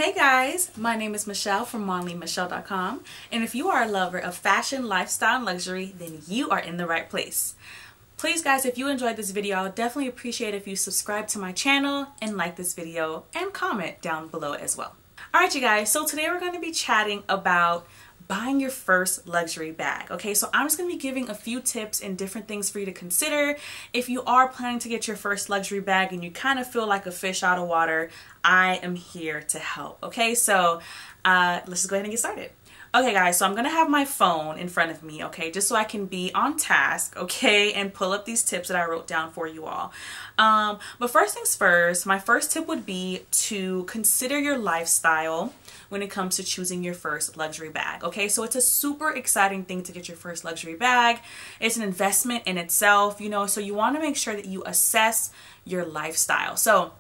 Hey guys, my name is Michelle from MonlyMichelle.com, and if you are a lover of fashion, lifestyle, and luxury, then you are in the right place. Please guys, if you enjoyed this video, I would definitely appreciate if you subscribe to my channel and like this video and comment down below as well. Alright you guys, so today we're going to be chatting about buying your first luxury bag. Okay, so I'm just going to be giving a few tips and different things for you to consider. If you are planning to get your first luxury bag and you kind of feel like a fish out of water, I am here to help. Okay, so let's just go ahead and get started. Okay guys, so I'm going to have my phone in front of me, okay, just so I can be on task, okay, and pull up these tips that I wrote down for you all. But first things first, my first tip would be to consider your lifestyle when it comes to choosing your first luxury bag. Okay, so it's a super exciting thing to get your first luxury bag. It's an investment in itself, you know, so you want to make sure that you assess your lifestyle. So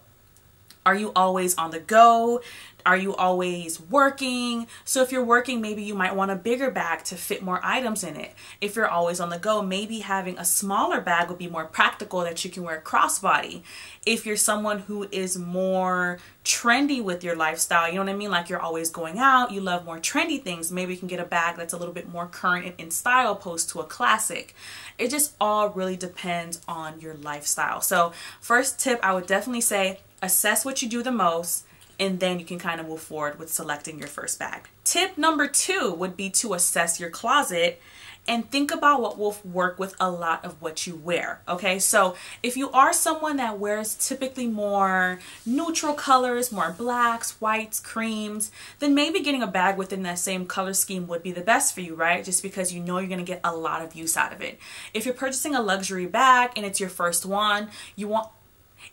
are you always on the go? Are you always working? So if you're working, maybe you might want a bigger bag to fit more items in it. If you're always on the go, maybe having a smaller bag would be more practical that you can wear crossbody. If you're someone who is more trendy with your lifestyle, you know what I mean? Like you're always going out, you love more trendy things, maybe you can get a bag that's a little bit more current and in style opposed to a classic. It just all really depends on your lifestyle. So first tip, I would definitely say assess what you do the most, and then you can kind of move forward with selecting your first bag. Tip number 2 would be to assess your closet and think about what will work with a lot of what you wear. Okay, so if you are someone that wears typically more neutral colors, more blacks, whites, creams, then maybe getting a bag within that same color scheme would be the best for you, right? Just because you know you're gonna get a lot of use out of it. If you're purchasing a luxury bag and it's your first one,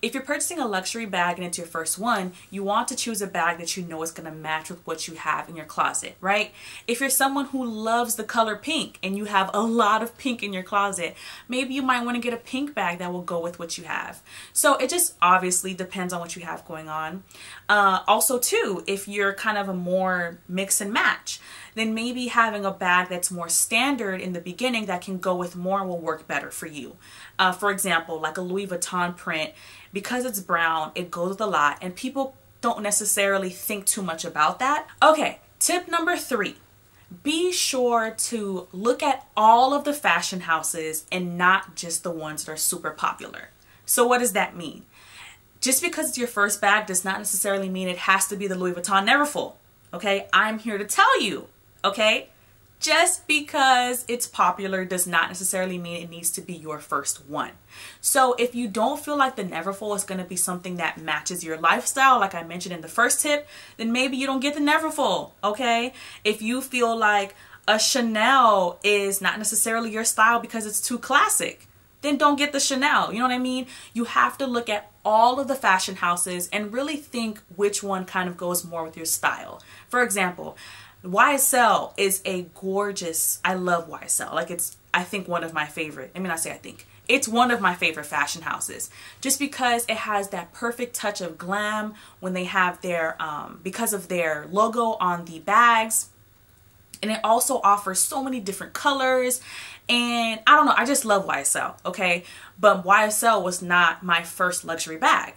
if you're purchasing a luxury bag and it's your first one, you want to choose a bag that you know is going to match with what you have in your closet, right? If you're someone who loves the color pink and you have a lot of pink in your closet, maybe you might want to get a pink bag that will go with what you have. So it just obviously depends on what you have going on. Also too, if you're kind of a more mix and match, then maybe having a bag that's more standard in the beginning that can go with more will work better for you. For example, like a Louis Vuitton print, because it's brown, it goes with a lot, and people don't necessarily think too much about that. Okay, tip number 3. Be sure to look at all of the fashion houses and not just the ones that are super popular. So what does that mean? Just because it's your first bag does not necessarily mean it has to be the Louis Vuitton Neverfull. Okay, I'm here to tell you, okay? Just because it's popular does not necessarily mean it needs to be your first one. So if you don't feel like the Neverfull is going to be something that matches your lifestyle, like I mentioned in the first tip, then maybe you don't get the Neverfull, okay? If you feel like a Chanel is not necessarily your style because it's too classic, then don't get the Chanel. You know what I mean? You have to look at all of the fashion houses and really think which one kind of goes more with your style. For example, YSL is a gorgeous, I love YSL. Like it's, I think one of my favorite, it's one of my favorite fashion houses just because it has that perfect touch of glam when they have their, because of their logo on the bags. And it also offers so many different colors. And I don't know, I just love YSL, okay? But YSL was not my first luxury bag.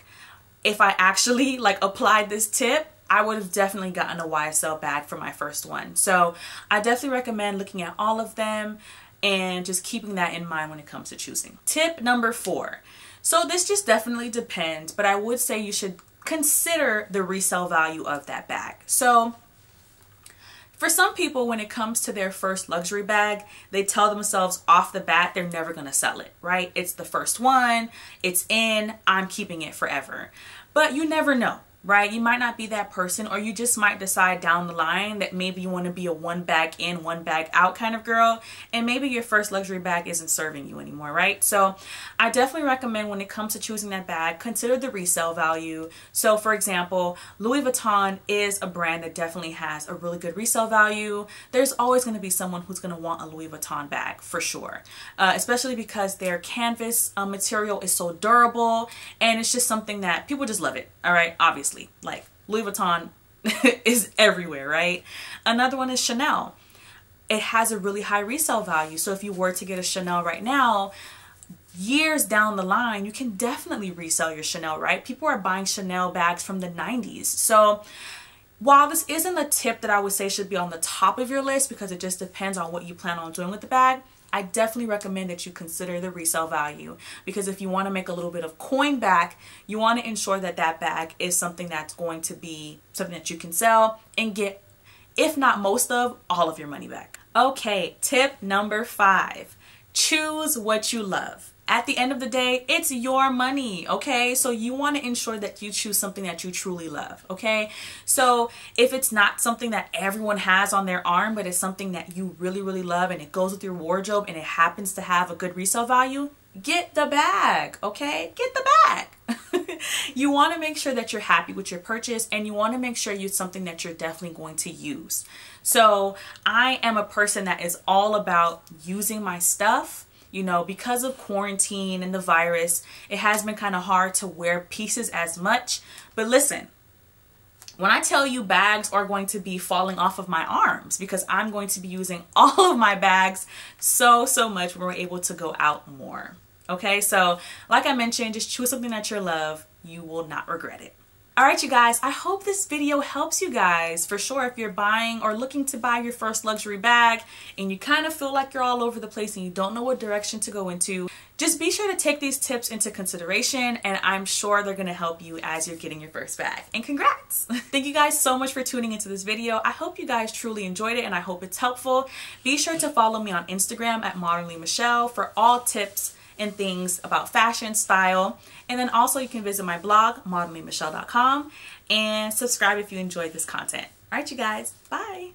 If I actually like applied this tip, I would have definitely gotten a YSL bag for my first one. So I definitely recommend looking at all of them and just keeping that in mind when it comes to choosing. Tip number 4. So this just definitely depends, but I would say you should consider the resale value of that bag. So for some people, when it comes to their first luxury bag, they tell themselves off the bat they're never going to sell it, right? It's the first one, it's in, I'm keeping it forever. But you never know, right? You might not be that person, or you just might decide down the line that maybe you want to be a one bag in, one bag out kind of girl, and maybe your first luxury bag isn't serving you anymore, right? So I definitely recommend when it comes to choosing that bag, consider the resale value. So for example, Louis Vuitton is a brand that definitely has a really good resale value. There's always going to be someone who's going to want a Louis Vuitton bag for sure, especially because their canvas material is so durable, and it's just something that people just love it, all right? Obviously. Like Louis Vuitton is everywhere, right? Another one is Chanel. It has a really high resale value. So if you were to get a Chanel right now, years down the line, you can definitely resell your Chanel, right? People are buying Chanel bags from the 90s. So while this isn't a tip that I would say should be on the top of your list because it just depends on what you plan on doing with the bag, I definitely recommend that you consider the resale value, because if you want to make a little bit of coin back, you want to ensure that that bag is something that's going to be something that you can sell and get, if not most of, all of your money back. Okay, tip number 5, choose what you love. At the end of the day, it's your money, okay? So you want to ensure that you choose something that you truly love, okay? So if it's not something that everyone has on their arm, but it's something that you really, really love and it goes with your wardrobe and it happens to have a good resale value, get the bag, okay? Get the bag. You want to make sure that you're happy with your purchase, and you want to make sure it's something that you're definitely going to use. So I am a person that is all about using my stuff. You know, because of quarantine and the virus, it has been kind of hard to wear pieces as much. But listen, when I tell you bags are going to be falling off of my arms, because I'm going to be using all of my bags so much when we're able to go out more. Okay, so like I mentioned, just choose something that you love. You will not regret it. Alright you guys, I hope this video helps you guys. For sure, if you're buying or looking to buy your first luxury bag and you kind of feel like you're all over the place and you don't know what direction to go into, just be sure to take these tips into consideration, and I'm sure they're going to help you as you're getting your first bag. And congrats! Thank you guys so much for tuning into this video. I hope you guys truly enjoyed it and I hope it's helpful. Be sure to follow me on Instagram at Modernly Michelle for all tips and things about fashion, style, and then also you can visit my blog, modernlymichelle.com, and subscribe if you enjoyed this content. All right, you guys, bye.